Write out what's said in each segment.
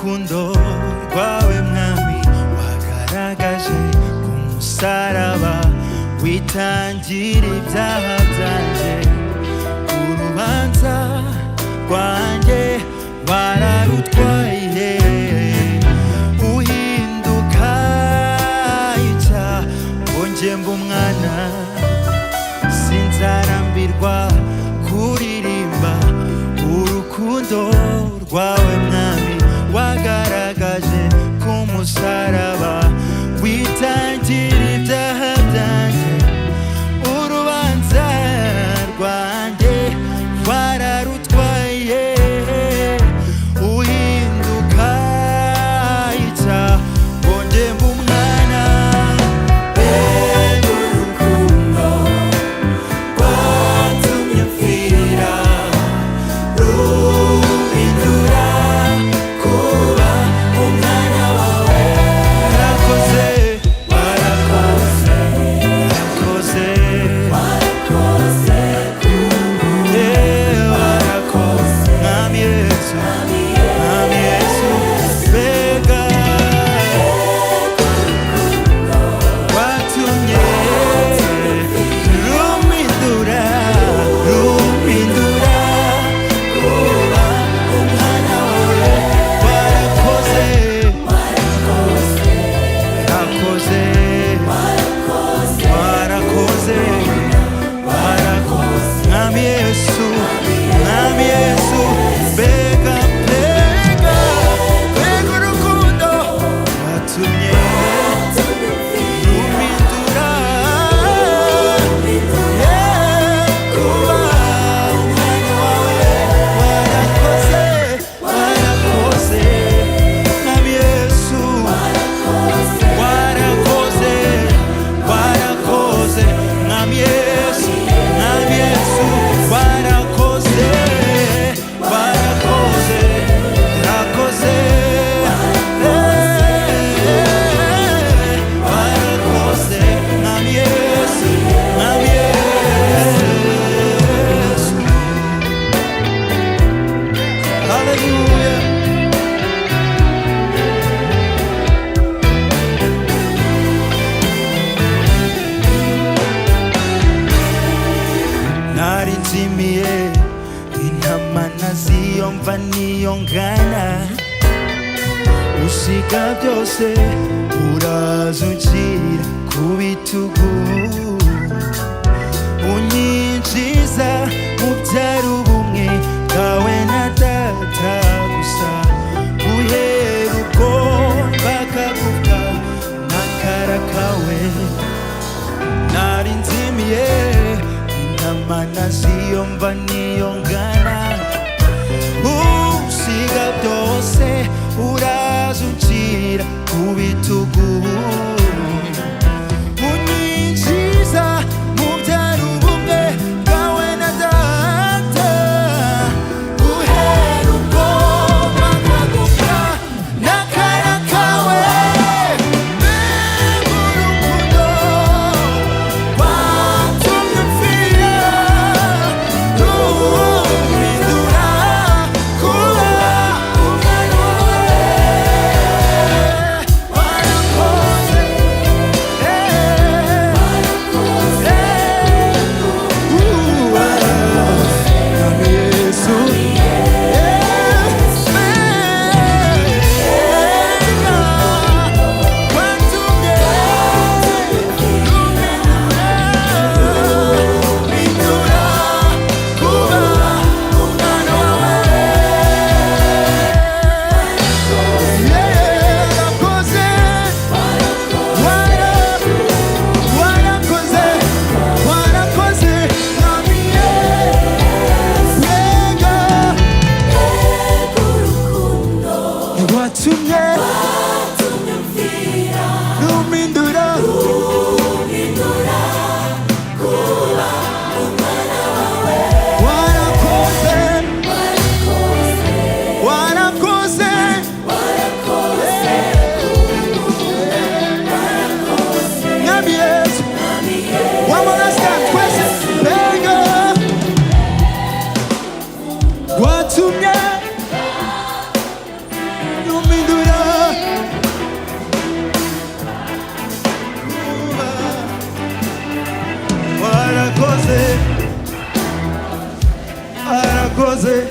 urukundo rwawe mwami wagaragaje ku musaraba witangira ibyaha byanjye urubanza rwanjye wararutwaye uhinduka icyaha ngo njye mbe umwana sinzarambirwa kuririmba urukundo rwawe mwami wagaragaje ku musaraba witangira ibyaha byanjye urubanza rwanjye wararutwaye uhinduka icyaha ngo njye mbe umwana mbega urukundo rwatumye mpfira ruhindura kuba umwana wawe warakoze warakoze warakoze warakoze warakoze mwami Yesu mwami Yesu mbega watumye rumpindura rumpindura kuba umwana wawe warakoze warakoze warakoze warakoze mwami Yesu mwami Yesu mbega mbega mbega urukundo watumye rumpindura kuba umwana wawe warakoze warakoze mwami Yesu warakoze warakoze mwami Yesu mwami Yesu warakoze warakoze warakoze warakoze mwami Yesu mwami Yesu haleluya nari nzimiye intama ntaziyumva niyo ngana usiga byose uraza unshyira ku bitugu unyinjiza mu byari ubumwe bwawe na data gusa uhera ubwo bakavuga n'akara kawe nari nzimiye intama ntaziyumva niyo ngana usiga byose uraza unshyira ku bitugu unyinjiza mu byari ubumwe bwawe na data uhera ubwo bakaguka n'akara kawe mbega urukundo rwatumye mpfira ruhindura kuba umwana wawe warakoze mwami Yesu mbega watumye ruhindura kuba umwana wawe warakoze warakoze warakoze mwami mbega watumye rumpindura warakoze warakoze mwami Yesu one more last time twese mbega watumye rumpindura warakoze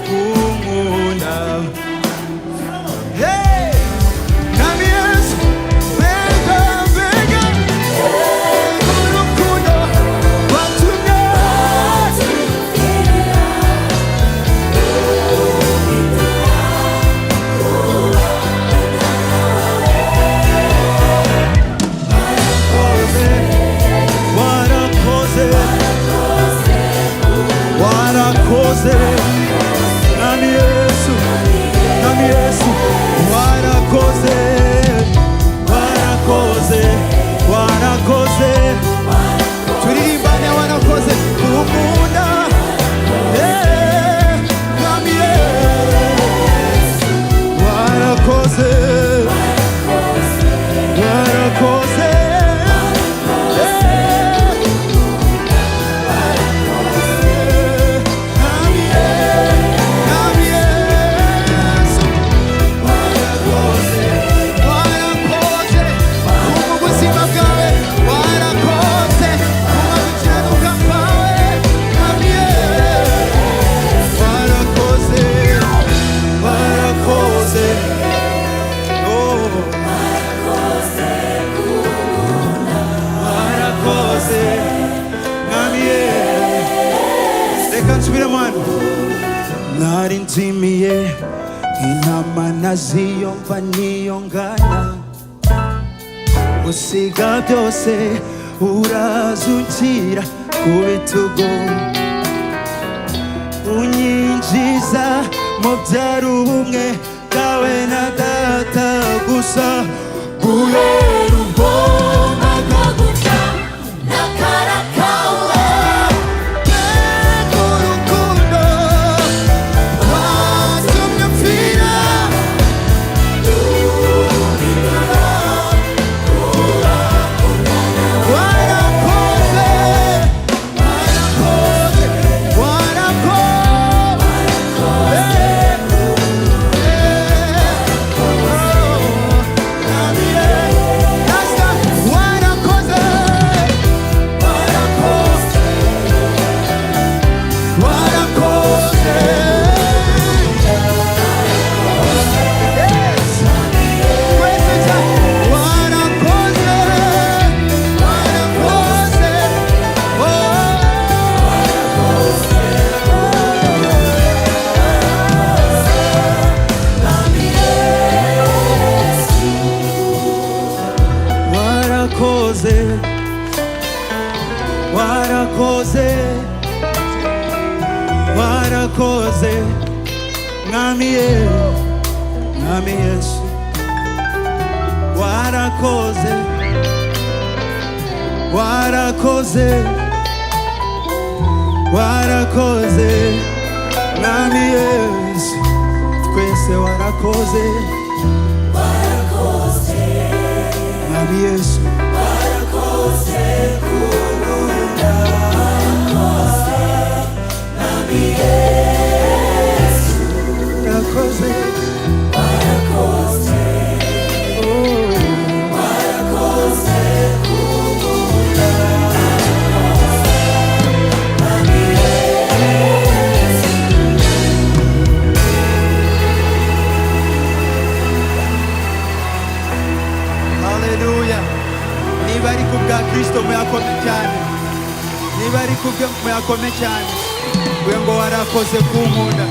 kunkunda. Hey, Mwami Yesu, mbega mbega urukundo watumye. Warakoze, Mwami Yesu, Mwami Yesu, warakoze, warakoze, warakoze. Turirimbane warakoze kunkunda. Hey, Mwami Yesu, warakoze, warakoze. Nari nzimiye intama naziyumva niyongana, usiga byose urazukira ku bitugu, unyinjiza mu byari ubumwe bwawe na data gusa. Guhera ubwo nagaguca n'akara kawe. Warakoze, warakoze, Mwami Yesu, warakoze, warakoze, warakoze, Mwami Yesu, twese warakoze, warakoze, Mwami Yesu, warakoze kunkunda, warakoze, Mwami Yesu, warakoze, warakoze, warakoze kunkunda, Mwami Yesu. Hallelujah. Niba ari kubwa Kristo muyakome cyane, niba ari kubwe muyakome cyane, ngo warakoze kunkunda.